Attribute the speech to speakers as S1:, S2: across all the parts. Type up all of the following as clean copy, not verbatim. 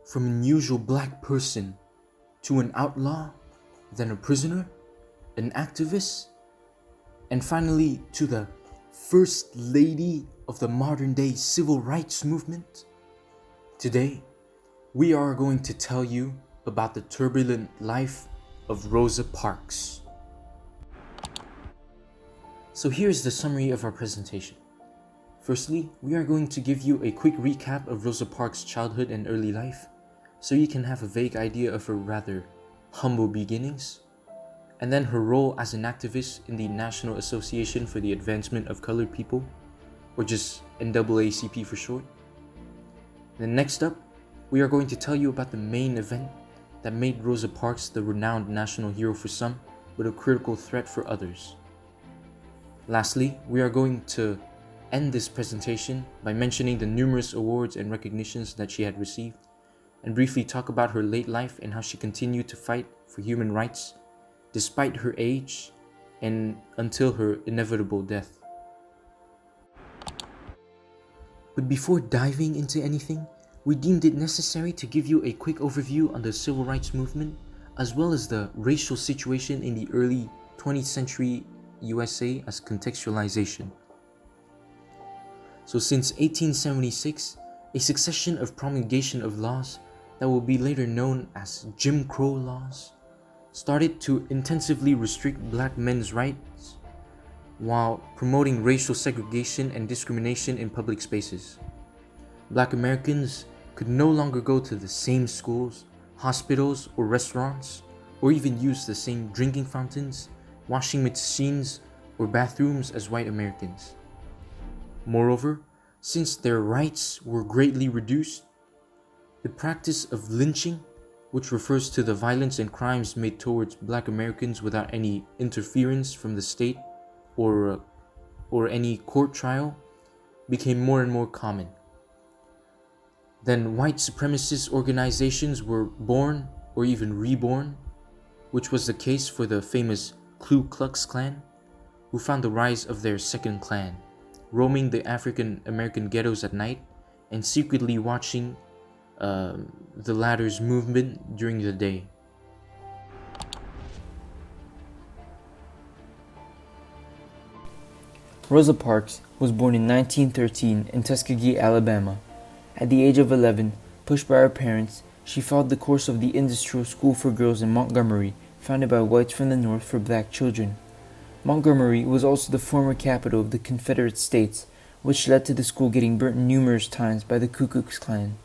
S1: from an unusual black person to an outlaw, then a prisoner, an activist, and finally to the first lady of the modern day civil rights movement. Today, we are going to tell you about the turbulent life of Rosa Parks. So here's the summary of our presentation. Firstly, we are going to give you a quick recap of Rosa Parks' childhood and early life, so you can have a vague idea of her rather humble beginnings, and then her role as an activist in the National Association for the Advancement of Colored People, or just NAACP for short. Then next up, we are going to tell you about the main event that made Rosa Parks the renowned national hero for some, but a critical threat for others. Lastly, we are going to end this presentation by mentioning the numerous awards and recognitions that she had received, and briefly talk about her late life and how she continued to fight for human rights despite her age and until her inevitable death. But before diving into anything, we deemed it necessary to give you a quick overview on the civil rights movement, as well as the racial situation in the early 20th century USA as contextualization. So since 1876, a succession of promulgation of laws that will be later known as Jim Crow laws started to intensively restrict black men's rights while promoting racial segregation and discrimination in public spaces. Black Americans could no longer go to the same schools, hospitals, or restaurants, or even use the same drinking fountains, washing machines, or bathrooms as white Americans. Moreover, since their rights were greatly reduced, the practice of lynching, which refers to the violence and crimes made towards black Americans without any interference from the state or any court trial, became more and more common. Then white supremacist organizations were born or even reborn, which was the case for the famous Ku Klux Klan, who found the rise of their second clan, roaming the African American ghettos at night and secretly watching the latter's movement during the day.
S2: Rosa Parks was born in 1913 in Tuskegee, Alabama. At the age of 11, pushed by her parents, she followed the course of the Industrial School for Girls in Montgomery, founded by whites from the North for black children. Montgomery was also the former capital of the Confederate States, which led to the school getting burnt numerous times by the Ku Klux Klan.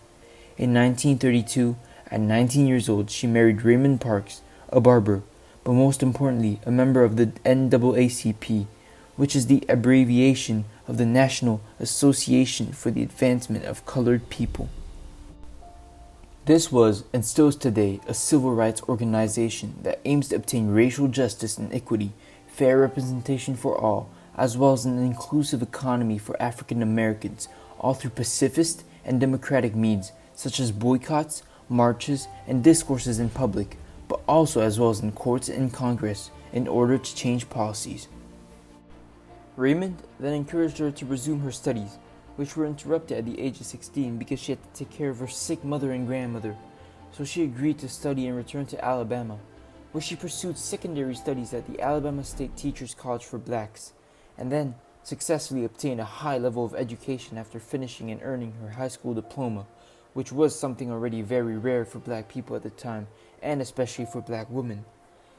S2: In 1932, at 19 years old, she married Raymond Parks, a barber, but most importantly, a member of the NAACP, which is the abbreviation of the National Association for the Advancement of Colored People. This was, and still is today, a civil rights organization that aims to obtain racial justice and equity, fair representation for all, as well as an inclusive economy for African Americans, all through pacifist and democratic means, such as boycotts, marches, and discourses in public, but also as well as in courts and Congress, in order to change policies. Raymond then encouraged her to resume her studies, which were interrupted at the age of 16 because she had to take care of her sick mother and grandmother, so she agreed to study and return to Alabama, where she pursued secondary studies at the Alabama State Teachers College for Blacks, and then successfully obtained a high level of education after finishing and earning her high school diploma, which was something already very rare for black people at the time, and especially for black women.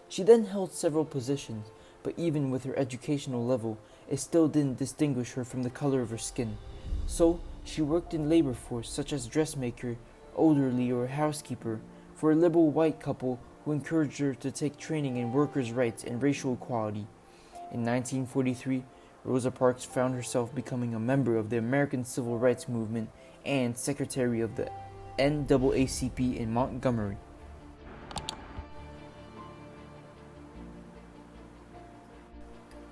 S2: She then held several positions, but even with her educational level, it still didn't distinguish her from the color of her skin. So, she worked in labor force such as dressmaker, elderly, or housekeeper for a liberal white couple who encouraged her to take training in workers' rights and racial equality. In 1943, Rosa Parks found herself becoming a member of the American Civil Rights Movement and secretary of the NAACP in Montgomery.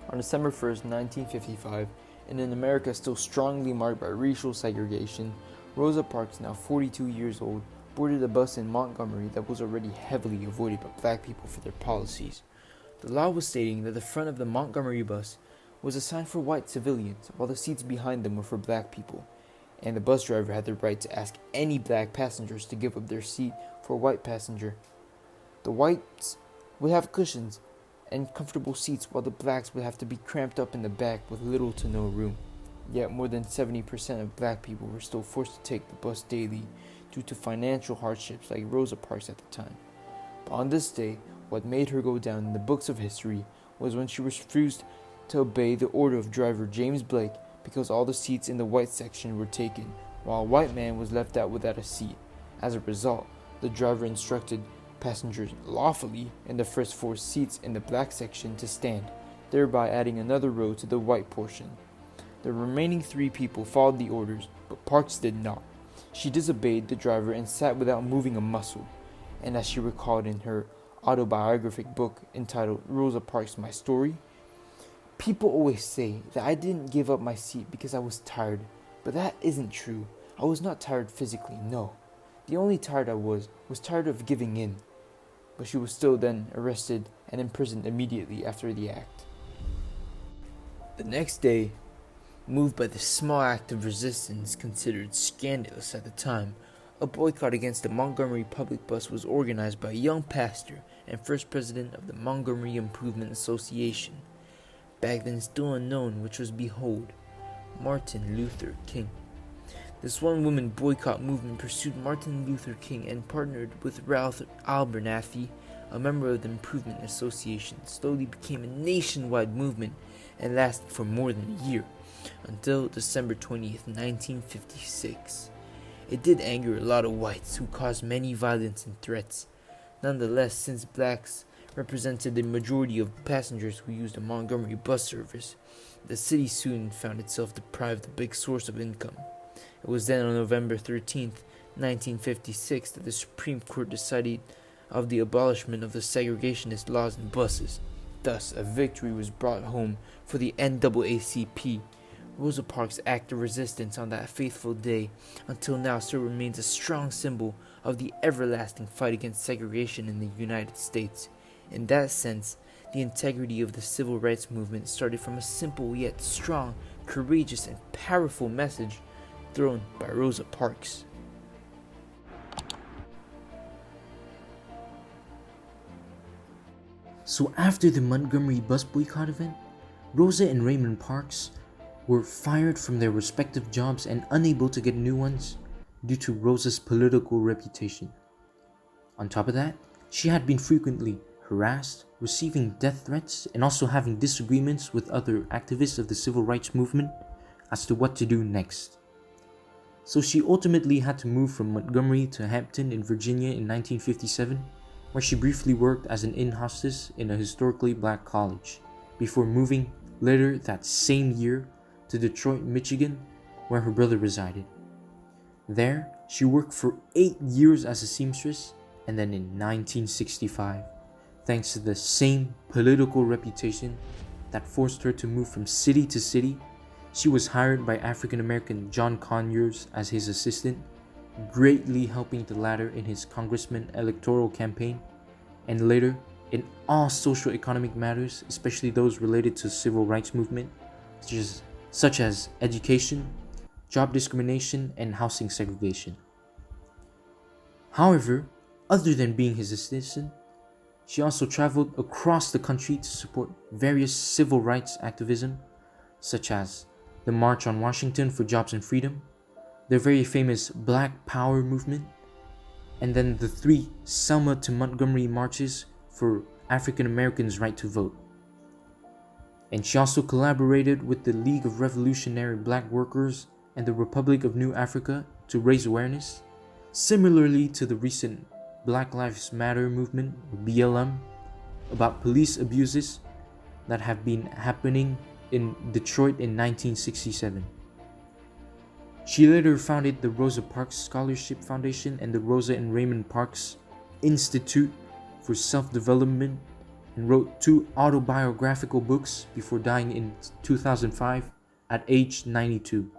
S2: On December 1st, 1955, in an America still strongly marked by racial segregation, Rosa Parks, now 42 years old, boarded a bus in Montgomery that was already heavily avoided by black people for their policies. The law was stating that the front of the Montgomery bus was assigned for white civilians, while the seats behind them were for black people. and the bus driver had the right to ask any black passengers to give up their seat for a white passenger. The whites would have cushions and comfortable seats, while the blacks would have to be cramped up in the back with little to no room. Yet more than 70% of black people were still forced to take the bus daily due to financial hardships like Rosa Parks at the time. But on this day, what made her go down in the books of history was when she refused to obey the order of driver James Blake because all the seats in the white section were taken, while a white man was left out without a seat. As a result, the driver instructed passengers lawfully in the first 4 seats in the black section to stand, thereby adding another row to the white portion. The remaining 3 people followed the orders, but Parks did not. She disobeyed the driver and sat without moving a muscle, and as she recalled in her autobiographic book entitled Rosa Parks, My Story, "People always say that I didn't give up my seat because I was tired, but that isn't true. I was not tired physically, no. The only tired I was tired of giving in." But she was still then arrested and imprisoned immediately after the act. The next day, moved by the small act of resistance considered scandalous at the time, a boycott against the Montgomery public bus was organized by a young pastor and first president of the Montgomery Improvement Association, back then still unknown, which was, behold, Martin Luther King. This one-woman boycott movement pursued Martin Luther King and partnered with Ralph Abernathy, a member of the Improvement Association, slowly became a nationwide movement and lasted for more than a year, until December 20th, 1956. It did anger a lot of whites who caused many violence and threats. Nonetheless, since blacks represented the majority of passengers who used the Montgomery bus service, the city soon found itself deprived of a big source of income. It was then on November 13th, 1956 that the Supreme Court decided of the abolishment of the segregationist laws in buses. Thus, a victory was brought home for the NAACP. Rosa Parks' act of resistance on that fateful day until now still remains a strong symbol of the everlasting fight against segregation in the United States. In that sense, the integrity of the civil rights movement started from a simple yet strong, courageous, and powerful message thrown by Rosa Parks.
S1: So after the Montgomery bus boycott event, Rosa and Raymond Parks were fired from their respective jobs and unable to get new ones due to Rosa's political reputation. On top of that, she had been frequently harassed, receiving death threats, and also having disagreements with other activists of the civil rights movement as to what to do next. So she ultimately had to move from Montgomery to Hampton in Virginia in 1957, where she briefly worked as an inn hostess in a historically black college, before moving later that same year to Detroit, Michigan, where her brother resided. There, she worked for 8 years as a seamstress, and then in 1965, thanks to the same political reputation that forced her to move from city to city, she was hired by African-American John Conyers as his assistant, greatly helping the latter in his congressman electoral campaign, and later in all social economic matters, especially those related to the civil rights movement, such as education, job discrimination, and housing segregation. However, other than being his assistant, she also traveled across the country to support various civil rights activism, such as the March on Washington for Jobs and Freedom, the very famous Black Power movement, and then the 3 Selma to Montgomery marches for African Americans' right to vote. And she also collaborated with the League of Revolutionary Black Workers and the Republic of New Africa to raise awareness, similarly to the recent Black Lives Matter movement, BLM, about police abuses that have been happening in Detroit in 1967. She later founded the Rosa Parks Scholarship Foundation and the Rosa and Raymond Parks Institute for Self-Development, and wrote 2 autobiographical books before dying in 2005 at age 92.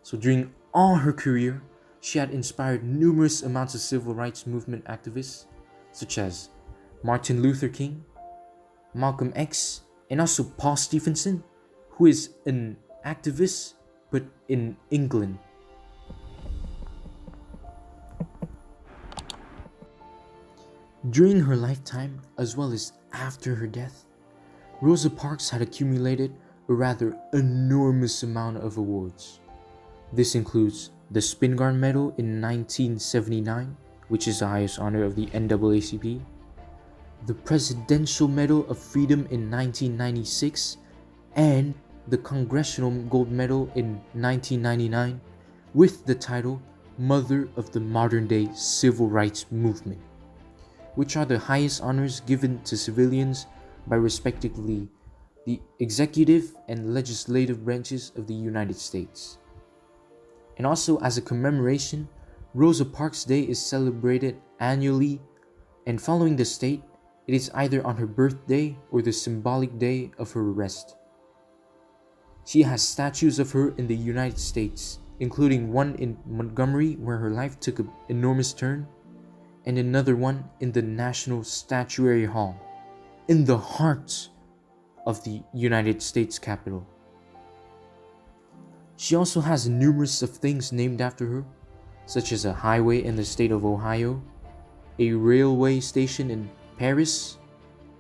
S1: So during all her career, she had inspired numerous amounts of civil rights movement activists, such as Martin Luther King, Malcolm X, and also Paul Stephenson, who is an activist but in England. During her lifetime, as well as after her death, Rosa Parks had accumulated a rather enormous amount of awards. This includes the Spingarn Medal in 1979, which is the highest honor of the NAACP, the Presidential Medal of Freedom in 1996, and the Congressional Gold Medal in 1999, with the title Mother of the Modern Day Civil Rights Movement, which are the highest honors given to civilians by respectively the executive and legislative branches of the United States. And also, as a commemoration, Rosa Parks Day is celebrated annually, and following the state, it is either on her birthday or the symbolic day of her arrest. She has statues of her in the United States, including one in Montgomery where her life took an enormous turn, and another one in the National Statuary Hall, in the heart of the United States Capitol. She also has numerous of things named after her, such as a highway in the state of Ohio, a railway station in Paris,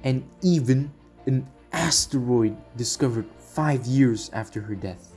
S1: and even an asteroid discovered 5 years after her death.